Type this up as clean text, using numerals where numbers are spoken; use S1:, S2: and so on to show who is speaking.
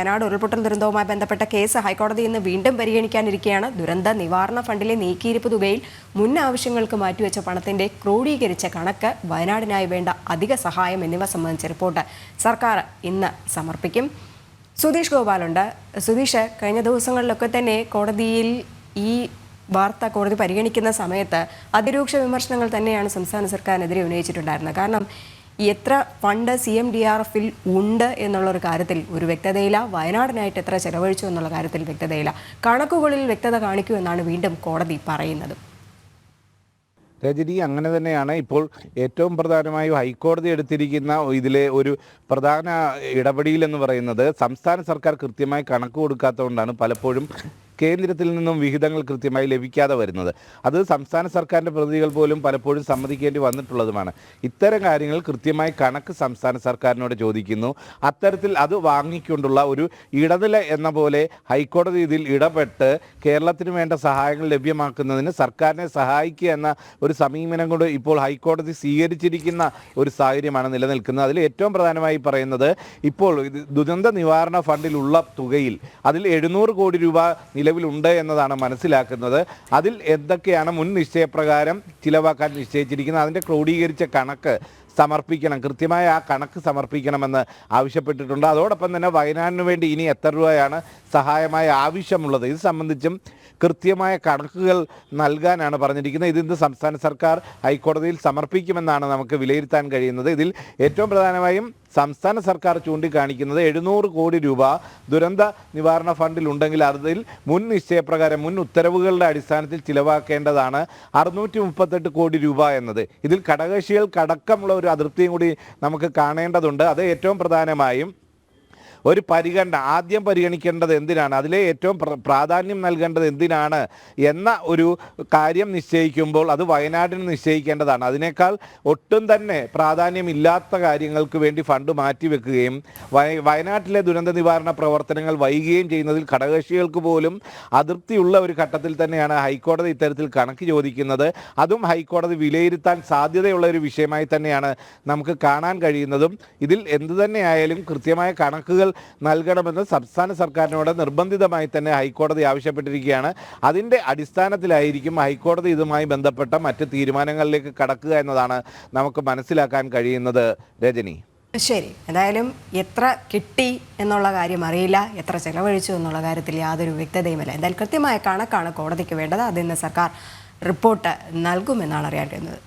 S1: വയനാട് ഉരുൾപൊട്ടൽ ദുരന്തവുമായി ബന്ധപ്പെട്ട കേസ് ഹൈക്കോടതി ഇന്ന് വീണ്ടും പരിഗണിക്കാനിരിക്കെയാണ്. ദുരന്ത നിവാരണ ഫണ്ടിലെ നീക്കിയിരിപ്പ് തുകയിൽ മുൻ ആവശ്യങ്ങൾക്ക് മാറ്റിവെച്ച പണത്തിന്റെ ക്രോഡീകരിച്ച കണക്ക്, വയനാടിനായി വേണ്ട അധിക സഹായം എന്നിവ സംബന്ധിച്ച റിപ്പോർട്ട് സർക്കാർ ഇന്ന് സമർപ്പിക്കും. സുധീഷ് ഗോപാലുണ്ട്. സുധീഷ്, കഴിഞ്ഞ ദിവസങ്ങളിലൊക്കെ തന്നെ കോടതിയിൽ ഈ വാർത്ത കോടതി പരിഗണിക്കുന്ന സമയത്ത് അതിരൂക്ഷ വിമർശനങ്ങൾ തന്നെയാണ് സംസ്ഥാന സർക്കാരിനെതിരെ ഉന്നയിച്ചിട്ടുണ്ടായിരുന്നത്. കാരണം എത്ര ഫണ്ട് CMDRFിൽ ഉണ്ട് എന്നുള്ളൊരു കാര്യത്തിൽ ഒരു വ്യക്തതയില്ല, വയനാടിനായിട്ട് എത്ര ചെലവഴിച്ചു എന്നുള്ള കാര്യത്തിൽ വ്യക്തതയില്ല, കണക്കുകളിൽ വ്യക്തത കാണിക്കൂ എന്നാണ് വീണ്ടും കോടതി പറയുന്നത്.
S2: രജനി, അങ്ങനെ തന്നെയാണ്. ഇപ്പോൾ ഏറ്റവും പ്രധാനമായും ഹൈക്കോടതി എടുത്തിരിക്കുന്ന ഇതിലെ ഒരു പ്രധാന ഇടപെടൽ എന്ന് പറയുന്നത് സംസ്ഥാന സർക്കാർ കൃത്യമായി കണക്ക് കൊടുക്കാത്തതുകൊണ്ടാണ് പലപ്പോഴും കേന്ദ്രത്തിൽ നിന്നും വിഹിതങ്ങൾ കൃത്യമായി ലഭിക്കാതെ വരുന്നത്. അത് സംസ്ഥാന സർക്കാരിൻ്റെ പ്രതിനിധികൾ പോലും പലപ്പോഴും സമ്മതിക്കേണ്ടി വന്നിട്ടുള്ളതുമാണ്. ഇത്തരം കാര്യങ്ങൾ കൃത്യമായി കണക്ക് സംസ്ഥാന സർക്കാരിനോട് ചോദിക്കുന്നു. അത്തരത്തിൽ അത് വാങ്ങിക്കൊണ്ടുള്ള ഒരു ഇടനില എന്ന പോലെ ഹൈക്കോടതി ഇതിൽ ഇടപെട്ട് കേരളത്തിന് വേണ്ട സഹായങ്ങൾ ലഭ്യമാക്കുന്നതിന് സർക്കാരിനെ സഹായിക്കുക എന്ന ഒരു സമീപനം കൊണ്ട് ഇപ്പോൾ ഹൈക്കോടതി സ്വീകരിച്ചിരിക്കുന്ന ഒരു സാഹചര്യമാണ് നിലനിൽക്കുന്നത്. അതിൽ ഏറ്റവും പ്രധാനമായി പറയുന്നത്, ഇപ്പോൾ ദുരന്ത നിവാരണ ഫണ്ടിലുള്ള തുകയിൽ അതിൽ 700 കോടി രൂപ നിലവിലുണ്ട് എന്നതാണ് മനസ്സിലാക്കുന്നത്. അതിൽ എന്തൊക്കെയാണ് മുൻ നിശ്ചയപ്രകാരം ചിലവാക്കാൻ നിശ്ചയിച്ചിരിക്കുന്നത്, അതിൻ്റെ ക്രോഡീകരിച്ച കണക്ക് സമർപ്പിക്കണം, കൃത്യമായ ആ കണക്ക് സമർപ്പിക്കണമെന്ന് ആവശ്യപ്പെട്ടിട്ടുണ്ട്. അതോടൊപ്പം തന്നെ വയനാടിന് വേണ്ടി ഇനി എത്ര രൂപയാണ് സഹായമായി ആവശ്യമുള്ളത്, ഇത് സംബന്ധിച്ചും കൃത്യമായ കണക്കുകൾ നൽകാനാണ് പറഞ്ഞിരിക്കുന്നത്. ഇതിന്ന് സംസ്ഥാന സർക്കാർ ഹൈക്കോടതിയിൽ സമർപ്പിക്കുമെന്നാണ് നമുക്ക് വിലയിരുത്താൻ കഴിയുന്നത്. ഇതിൽ ഏറ്റവും പ്രധാനമായും സംസ്ഥാന സർക്കാർ ചൂണ്ടിക്കാണിക്കുന്നത് 700 കോടി രൂപ ദുരന്ത നിവാരണ ഫണ്ടിൽ ഉണ്ടെങ്കിൽ അതിൽ മുൻ നിശ്ചയപ്രകാരം മുൻ ഉത്തരവുകളുടെ അടിസ്ഥാനത്തിൽ ചിലവാക്കേണ്ടതാണ് 638 കോടി രൂപ എന്നത്. ഇതിൽ ഘടകകക്ഷികൾക്കടക്കമുള്ള ഒരു അതൃപ്തിയും കൂടി നമുക്ക് കാണേണ്ടതുണ്ട്. അത് ഏറ്റവും പ്രധാനമായും ഒരു പരിഗണന ആദ്യം പരിഗണിക്കേണ്ടത് എന്തിനാണ്, അതിലെ ഏറ്റവും പ്രാധാന്യം നൽകേണ്ടത് എന്തിനാണ് എന്ന ഒരു കാര്യം നിശ്ചയിക്കുമ്പോൾ അത് വയനാടിന് നിശ്ചയിക്കേണ്ടതാണ്. അതിനേക്കാൾ ഒട്ടും തന്നെ പ്രാധാന്യമില്ലാത്ത കാര്യങ്ങൾക്ക് വേണ്ടി ഫണ്ട് മാറ്റിവെക്കുകയും വയനാട്ടിലെ ദുരന്ത നിവാരണ പ്രവർത്തനങ്ങൾ വൈകുകയും ചെയ്യുന്നതിൽ ഘടകകക്ഷികൾക്ക് പോലും അതൃപ്തിയുള്ള ഒരു ഘട്ടത്തിൽ തന്നെയാണ് ഹൈക്കോടതി ഇത്തരത്തിൽ കണക്ക് ചോദിക്കുന്നത്. അതും ഹൈക്കോടതി വിലയിരുത്താൻ സാധ്യതയുള്ള ഒരു വിഷയമായി തന്നെയാണ് നമുക്ക് കാണാൻ കഴിയുന്നതും. ഇതിൽ എന്തു തന്നെയായാലും കൃത്യമായ കണക്കുകൾ നൽകണമെന്ന് സംസ്ഥാന സർക്കാരിനോട് നിർബന്ധിതമായി തന്നെ ഹൈക്കോടതി ആവശ്യപ്പെട്ടിരിക്കുകയാണ്. അതിൻ്റെ അടിസ്ഥാനത്തിലായിരിക്കും ഹൈക്കോടതി ഇതുമായി ബന്ധപ്പെട്ട മറ്റ് തീരുമാനങ്ങളിലേക്ക് കടക്കുക എന്നതാണ് നമുക്ക് മനസ്സിലാക്കാൻ കഴിയുന്നത്. രജനി,
S1: ശരി, എന്തായാലും എത്ര കിട്ടി എന്നുള്ള കാര്യം അറിയില്ല, എത്ര ചെലവഴിച്ചു എന്നുള്ള കാര്യത്തിൽ യാതൊരു വ്യക്തതയുമില്ല. എന്തായാലും കൃത്യമായ കണക്കാണ് കോടതിക്ക് വേണ്ടത്. അതിന് സർക്കാർ റിപ്പോർട്ട് നൽകുമെന്നാണ് അറിയാൻ കഴിയുന്നത്.